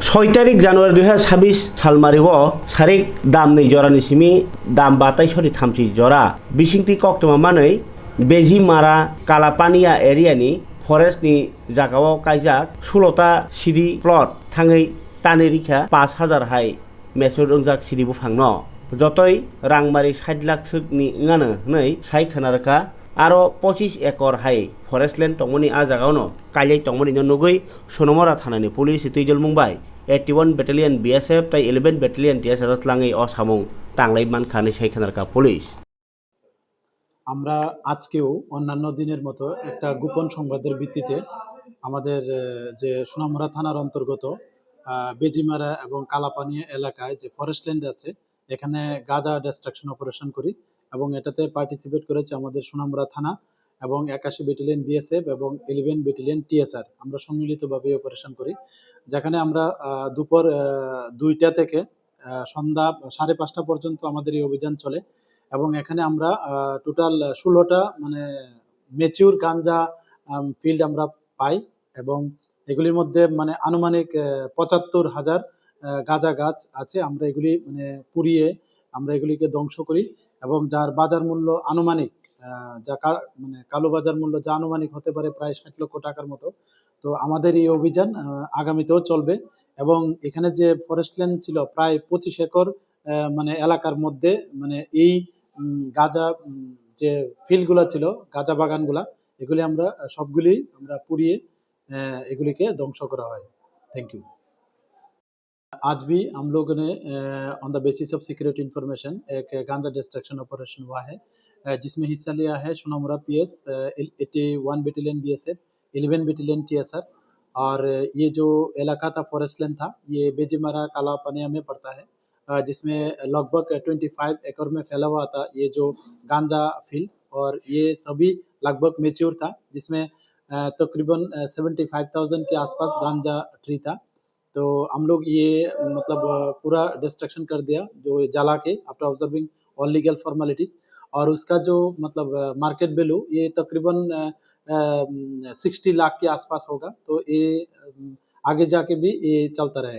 6 জানুয়ারি 2026 সালমারিও সারিক দাम 2 जरानि सिमी दाम 27 जरा बिसिंथि कक्टमा मानै बेजि मारा कालापानिया एरियानि फरेस्टनि जागाव काइजाक 16टा सिरि प्लट थाङै टानि रिखा 5000 हाय मेसुर रंजाक सिरि बुफांनो जतै रांमारि 60 लाख सोनि ngaनो नै साइ खोनारका आरो 25 एकड़ हाय फरेस्टलैंड तंमनि आ जागावनो काइलै तंमनि नगै सोनमरा थानानि पुलिस तैजल मुंबाई 81 ব্যাটালিয়ন বিএসএফ তাই 11 ব্যাটালিয়ন টিএসআর লাङै অসামং তাंलाय मानखानि साइ खोनारका पुलिस। আমরা আজকেও অন্যান্য দিনের মতো একটা গোপন সংবাদের ভিত্তিতে আমাদের যে সোনামুড়া থানার অন্তর্গত বেজিমারা এবং কালাপানিয়া এলাকায় যে ফরেস্ট ল্যান্ড আছে এখানে গাঁজা ডিস্ট্রাকশন অপারেশন করি এবং এটাতে পার্টিসিপেট করেছে আমাদের সোনামুড়া থানা এবং 81 ব্যাটালিয়ন বিএসএফ এবং 11 ব্যাটালিয়ন টিএসআর। আমরা সম্মিলিতভাবে অপারেশন করি, যেখানে আমরা দুপুর 2টা থেকে সন্ধ্যা 5:30 পর্যন্ত আমাদের এই অভিযান চলে এবং এখানে আমরা টোটাল 16টা মানে ম্যাচিউর গাঞ্জা ফিল্ড আমরা পাই এবং এগুলির মধ্যে মানে আনুমানিক 75,000 গাঁজা গাছ আছে। আমরা এগুলি মানে পুড়িয়ে আমরা এগুলিকে ধ্বংস করি এবং যার বাজার মূল্য আনুমানিক যা মানে কালো বাজার মূল্য যা আনুমানিক হতে পারে প্রায় 60 লক্ষ টাকার মতো। তো আমাদের এই অভিযান আগামীতেও চলবে এবং এখানে যে ফরেস্ট ল্যান্ড ছিল প্রায় 25 একর মানে এলাকার মধ্যে মানে এই গাঁজা যে ফিল্ডগুলো ছিল গাঁজা বাগানগুলা এগুলি আমরা সবগুলি আমরা পুড়িয়ে এগুলিকে ধ্বংস করা হয়। Thank you. आज भी हम लोगों ने on the basis of secret information एक गांजा डिस्ट्रक्शन ऑपरेशन हुआ है जिसमें हिस्सा लिया है Sonamura PS 81 battalion BSF 11 battalion TSR और ये जो इलाका था फॉरेस्ट लैंड था ये बेजीमारा कालापानिया में पड़ता है जिसमें लगभग 25 एकड़ में फैला हुआ था ये जो गांजा फील्ड और ये सभी लगभग मेच्योर था जिसमें तकरीबन 75,000 के आसपास गांजा ट्री था। तो हम लोग ये मतलब पूरा डिस्ट्रक्शन कर दिया जो जला के after observing all legal formalities और उसका जो मतलब मार्केट वैल्यू ये तकरीबन 60 लाख के आसपास होगा। तो ये आगे जाके भी ये चलता रहेगा।